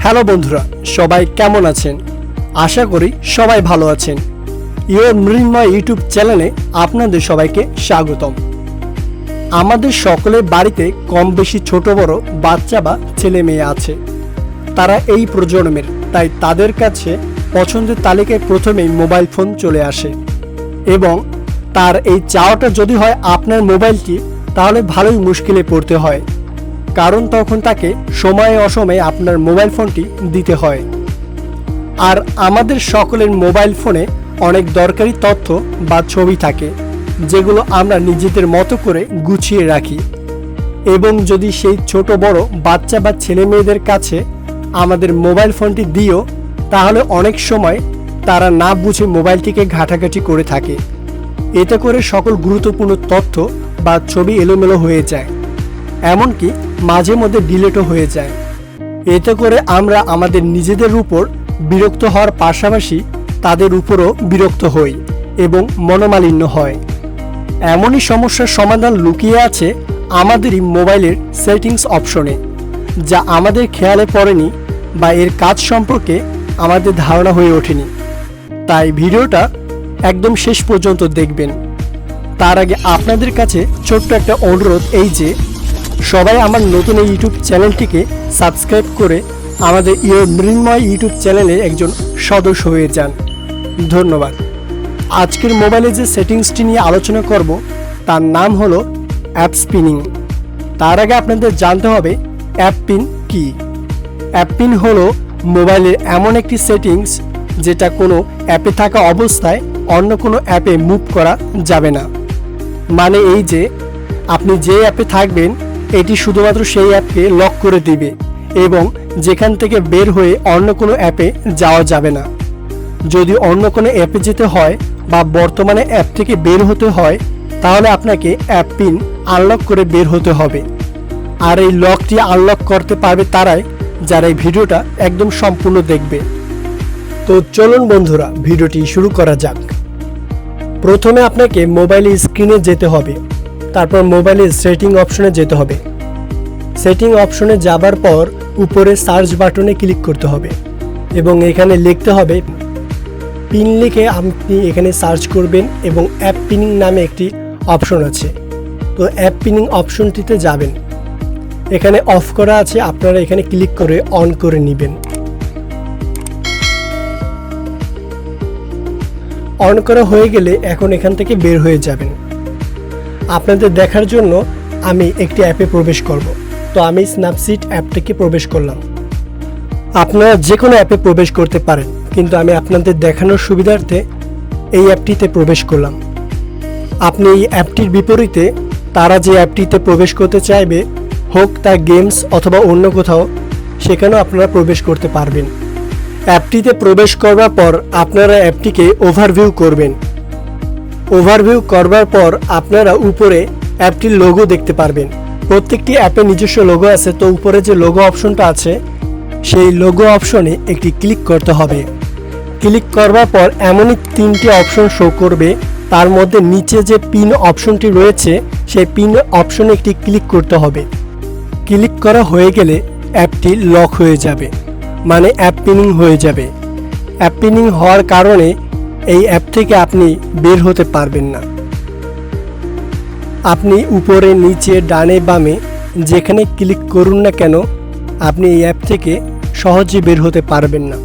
Hello বন্ধুরা, সবাই কেমন আছেন? আশা করি সবাই ভালো আছেন। ইওর মৃন্ময় ইউটিউব চ্যানেলে আপনাদের সবাইকে স্বাগতম। আমাদের সকলের বাড়িতে কম বেশি ছোট বড় বাচ্চা বা ছেলে মেয়ে আছে। তারা এই প্রজন্মের, তাই তাদের কাছে পছন্দের তালিকায় প্রথমেই মোবাইল ফোন চলে আসে এবং তার এই চাওয়াটা যদি হয় আপনার মোবাইলটি, তাহলে ভালোই মুশকিলে পড়তে হয়, কারণ তখন তাকে সময়ে অসময়ে আপনার মোবাইল ফোনটি দিতে হয়। আর আমাদের সকলের মোবাইল ফোনে অনেক দরকারি তথ্য বা ছবি থাকে, যেগুলো আমরা নিজেদের মতো করে গুছিয়ে রাখি। এবং যদি সেই ছোট বড় বাচ্চা বা ছেলে মেয়েদের কাছে আমাদের মোবাইল ফোনটি দিও, তাহলে অনেক সময় তারা না বুঝে মোবাইলটিকে ঘাটাঘাটি করে থাকে। এতে করে সকল গুরুত্বপূর্ণ তথ্য বা ছবি এলোমেলো হয়ে যায়, এমনকি মাঝে মধ্যে ডিলিটও হয়ে যায়। এতে করে আমরা আমাদের নিজেদের উপর বিরক্ত হওয়ার পাশাপাশি তাদের উপরও বিরক্ত হই এবং মনোমালিন্য হয়। এমনই সমস্যার সমাধান লুকিয়ে আছে আমাদেরই মোবাইলের সেটিংস অপশনে, যা আমাদের খেয়ালে পড়েনি বা এর কাজ সম্পর্কে আমাদের ধারণা হয়ে ওঠেনি। তাই ভিডিওটা একদম শেষ পর্যন্ত দেখবেন। তার আগে আপনাদের কাছে ছোট্ট একটা অনুরোধ, এই যে সবাই আমার নতুন এই ইউটিউব চ্যানেলটিকে সাবস্ক্রাইব করে আমাদের মৃন্ময় ইউটিউব চ্যানেলের একজন সদস্য হয়ে যান। ধন্যবাদ। আজকের মোবাইলে যে সেটিংসটি নিয়ে আলোচনা করব তার নাম হলো অ্যাপ স্পিনিং। তার আগে আপনাদের জানতে হবে অ্যাপ পিন কি। অ্যাপ পিন হলো মোবাইলের এমন একটি সেটিংস যেটা কোনো অ্যাপে থাকা অবস্থায় অন্য কোনো অ্যাপে মুভ করা যাবে না। মানে এই যে আপনি যে অ্যাপে থাকবেন, এটি শুধুমাত্র সেই অ্যাপকে লক করে দিবে এবং যেখান থেকে বের হয়ে অন্য কোনো অ্যাপে যাওয়া যাবে না। যদি অন্য কোনো অ্যাপে যেতে হয় বা বর্তমানে অ্যাপ থেকে বের হতে হয়, তাহলে আপনাকে অ্যাপ পিন আনলক করে বের হতে হবে। আর এই লকটি আনলক করতে পারবে তারাই যারা এই ভিডিওটা একদম সম্পূর্ণ দেখবে। তো চলুন বন্ধুরা, ভিডিওটি শুরু করা যাক। প্রথমে আপনাকে মোবাইলের স্ক্রিনে যেতে হবে, তারপর মোবাইলের সেটিং অপশনে যেতে হবে। সেটিং অপশনে যাবার পর উপরে সার্চ বাটনে ক্লিক করতে হবে এবং এখানে লিখতে হবে পিন। লিখে আপনি এখানে সার্চ করবেন এবং অ্যাপ পিনিং নামে একটি অপশন আছে। তো অ্যাপ পিনিং অপশনটিতে যাবেন, এখানে অফ করা আছে, আপনারা এখানে ক্লিক করে অন করে নেবেন। অন করা হয়ে গেলে এখন এখান থেকে বের হয়ে যাবেন। আপনাদের দেখার জন্য আমি একটি অ্যাপে প্রবেশ করব। তো আমি স্ন্যাপসিট অ্যাপটিকে প্রবেশ করলাম। আপনারা যে কোনো অ্যাপে প্রবেশ করতে পারেন, কিন্তু আমি আপনাদের দেখানোর সুবিধার্থে এই অ্যাপটিতে প্রবেশ করলাম। আপনি এই অ্যাপটির বিপরীতে তারা যে অ্যাপটিতে প্রবেশ করতে চাইবে, হোক তা গেমস অথবা অন্য কোথাও, সেখানেও আপনারা প্রবেশ করতে পারবেন। অ্যাপটিতে প্রবেশ করবার পর আপনারা অ্যাপটিকে ওভারভিউ করবেন। ওভারভিউ করবার পর আপনারা উপরে অ্যাপটির লোগো দেখতে পারবেন। প্রত্যেকটি অ্যাপে নিজস্ব লোগো আছে, তো উপরে যে লোগো অপশনটা আছে সেই লোগো অপশনে একটি ক্লিক করতে হবে। ক্লিক করবার পর এমনই তিনটি অপশন শো করবে, তার মধ্যে নিচে যে পিন অপশনটি রয়েছে সেই পিন অপশনে একটি ক্লিক করতে হবে। ক্লিক করা হয়ে গেলে অ্যাপটি লক হয়ে যাবে, মানে অ্যাপ পিনিং হয়ে যাবে। অ্যাপ পিনিং হওয়ার কারণে এই অ্যাপ থেকে আপনি বের হতে পারবেন না। আপনি উপরে নিচে ডানে বামে যেখানে ক্লিক করুন না কেন, আপনি এই অ্যাপ থেকে সহজে বের হতে পারবেন না।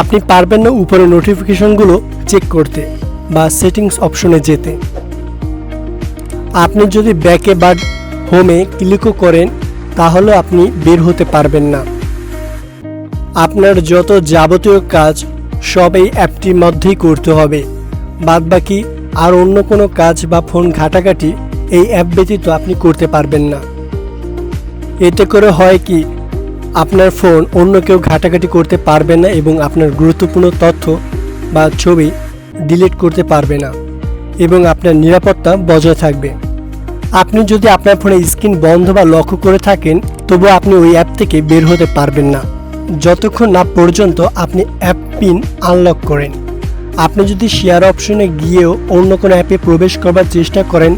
আপনি পারবেন না উপরে নোটিফিকেশনগুলো চেক করতে বা সেটিংস অপশনে যেতে। আপনি যদি ব্যাকে বা হোমে ক্লিকও করেন, তাহলে আপনি বের হতে পারবেন না। আপনার যত যাবতীয় কাজ সব এই অ্যাপটির মধ্যেই করতে হবে। বাদবাকি আর অন্য কোনো কাজ বা ফোন ঘাটাঘাটি এই অ্যাপ ব্যতীত আপনি করতে পারবেন না। এতে করে হয় কি, আপনার ফোন অন্য কেউ ঘাটাঘাটি করতে পারবে না এবং আপনার গুরুত্বপূর্ণ তথ্য বা ছবি ডিলিট করতে পারবে না এবং আপনার নিরাপত্তা বজায় থাকবে। আপনি যদি আপনার ফোনে স্ক্রিন বন্ধ বা লক করে থাকেন, তবুও আপনি ওই অ্যাপ থেকে বের হতে পারবেন না যতক্ষণ না পর্যন্ত আপনি অ্যাপ পিন আনলক করেন। আপনি যদি শেয়ার অপশনে গিয়েও অন্য কোনো অ্যাপে প্রবেশ করবার চেষ্টা করেন,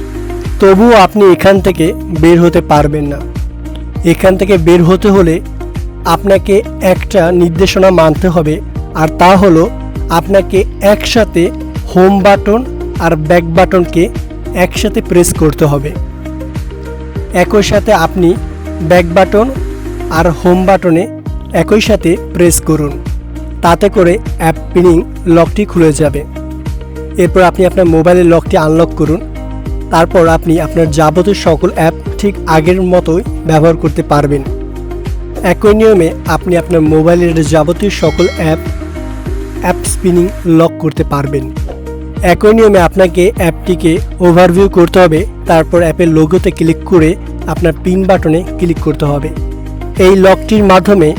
তবুও আপনি এখান থেকে বের হতে পারবেন না। এখান থেকে বের হতে হলে আপনাকে একটা নির্দেশনা মানতে হবে, আর তা হলো আপনাকে একসাথে হোম বাটন আর ব্যাক বাটনকে একসাথে প্রেস করতে হবে। একই সাথে আপনি ব্যাক বাটন আর হোম বাটনে একই সাথে প্রেস করুন, তাতে করে অ্যাপ পিনিং লকটি খুলে যাবে। এরপর আপনি আপনার মোবাইলের লকটি আনলক করুন। তারপর আপনি আপনার যাবতীয় সকল অ্যাপ ঠিক আগের মতোই ব্যবহার করতে পারবেন। একই নিয়মে আপনি আপনার মোবাইলের যাবতীয় সকল অ্যাপ স্পিনিং লক করতে পারবেন। একই নিয়মে আপনাকে অ্যাপটিকে ওভারভিউ করতে হবে, তারপর অ্যাপের লোগোতে ক্লিক করে আপনার পিন বাটনে ক্লিক করতে হবে। এই লকটির মাধ্যমে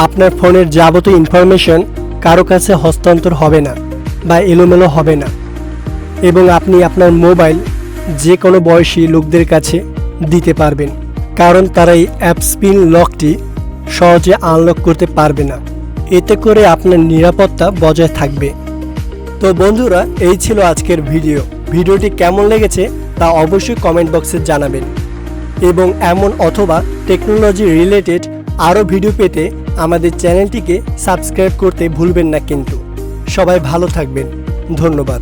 আপনার ফোনের যাবতীয় ইনফরমেশন কারো কাছে হস্তান্তর হবে না বা এলোমেলো হবে না, এবং আপনি আপনার মোবাইল যে কোনো বয়সী লোকদের কাছে দিতে পারবেন, কারণ তারা এই অ্যাপ স্পিন লকটি সহজে আনলক করতে পারবে না। এতে করে আপনার নিরাপত্তা বজায় থাকবে। তো বন্ধুরা, এই ছিল আজকের ভিডিওটি কেমন লেগেছে তা অবশ্যই কমেন্ট বক্সে জানাবেন, এবং এমন অথবা টেকনোলজি রিলেটেড আরও ভিডিও পেতে আমাদের চ্যানেলটিকে সাবস্ক্রাইব করতে ভুলবেন না। কিন্তু সবাই ভালো থাকবেন। ধন্যবাদ।